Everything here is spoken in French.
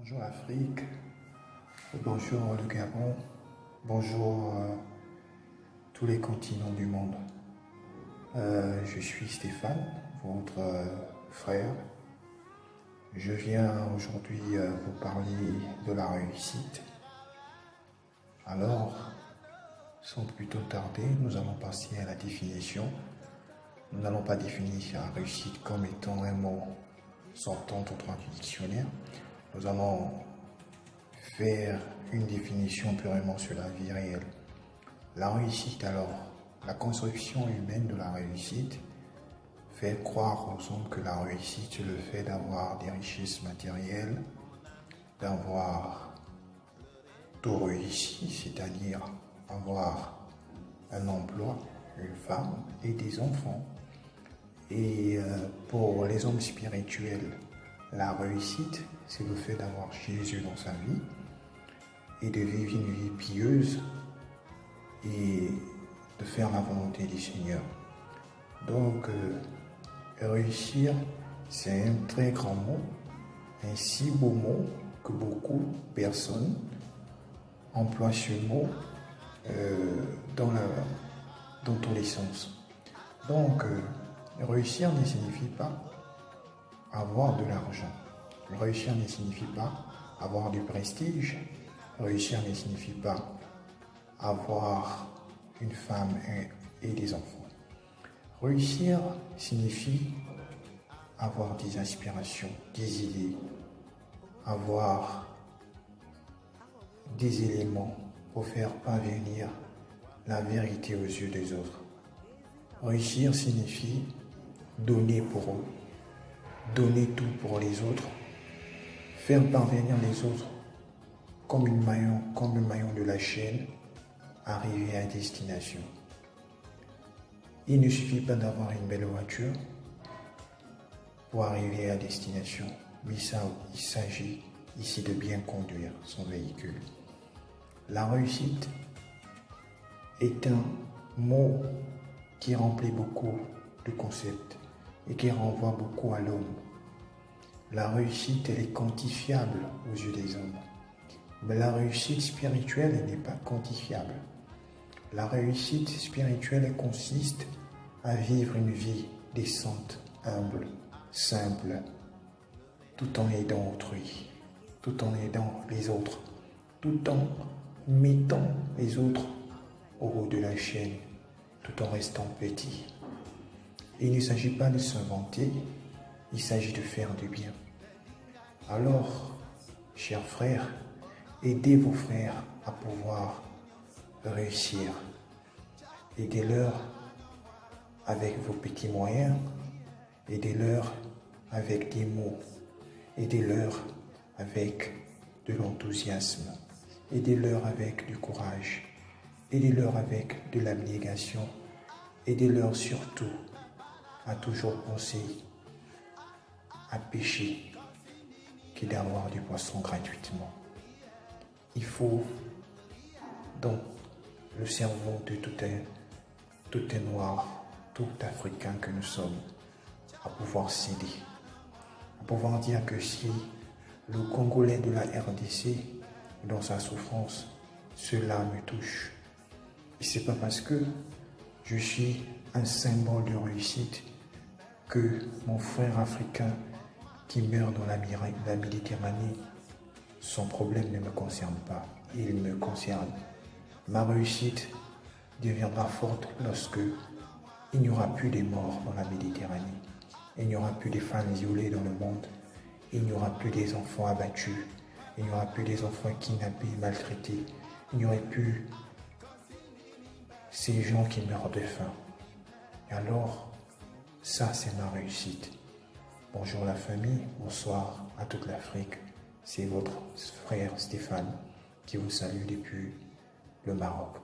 Bonjour l'Afrique, bonjour le Gabon, bonjour tous les continents du monde. Je suis Stéphane, votre frère. Je viens aujourd'hui vous parler de la réussite. Alors, sans plus tarder, nous allons passer à la définition. Nous n'allons pas définir la réussite comme étant un mot sortant au droit du dictionnaire. Nous allons faire une définition purement sur la vie réelle. La réussite alors, la construction humaine de la réussite fait croire aux hommes que la réussite c'est le fait d'avoir des richesses matérielles, d'avoir tout réussi, c'est-à-dire avoir un emploi, une femme et des enfants. Et pour les hommes spirituels, la réussite, c'est le fait d'avoir Jésus dans sa vie et de vivre une vie pieuse et de faire la volonté du Seigneur. Donc, réussir, c'est un très grand mot, un si beau mot que beaucoup de personnes emploient ce mot dans tous les sens. Donc, réussir ne signifie pas avoir de l'argent. Réussir ne signifie pas avoir du prestige. Réussir ne signifie pas avoir une femme et des enfants. Réussir signifie avoir des aspirations, des idées, avoir des éléments pour faire parvenir la vérité aux yeux des autres. Réussir signifie donner pour eux, donner tout pour les autres, faire parvenir les autres comme le maillon de la chaîne, arriver à destination. Il ne suffit pas d'avoir une belle voiture pour arriver à destination, mais il s'agit ici de bien conduire son véhicule. La réussite est un mot qui remplit beaucoup de concepts et qui renvoie beaucoup à l'homme. La réussite, elle est quantifiable aux yeux des hommes. Mais la réussite spirituelle, elle n'est pas quantifiable. La réussite spirituelle, elle consiste à vivre une vie décente, humble, simple, tout en aidant autrui, tout en aidant les autres, tout en mettant les autres au haut de la chaîne, tout en restant petit. Il ne s'agit pas de se vanter, il s'agit de faire du bien. Alors, chers frères, aidez vos frères à pouvoir réussir. Aidez-leur avec vos petits moyens, aidez-leur avec des mots, aidez-leur avec de l'enthousiasme, aidez-leur avec du courage, aidez-leur avec de l'abnégation, aidez-leur surtout à toujours penser à pêcher que d'avoir du poisson gratuitement. Il faut, dans le cerveau de tout un noir, tout africain que nous sommes, à pouvoir céder, à pouvoir dire que si le Congolais de la RDC, dans sa souffrance, cela me touche. Et c'est pas parce que je suis un symbole de réussite que mon frère africain qui meurt dans la Méditerranée, son problème ne me concerne pas, il me concerne. Ma réussite deviendra forte lorsque il n'y aura plus de morts dans la Méditerranée, il n'y aura plus de femmes violées dans le monde, il n'y aura plus des enfants abattus, il n'y aura plus des enfants kidnappés, maltraités, il n'y aura plus ces gens qui meurent de faim. Et alors, ça c'est ma réussite. Bonjour la famille, bonsoir à toute l'Afrique. C'est votre frère Stéphane qui vous salue depuis le Maroc.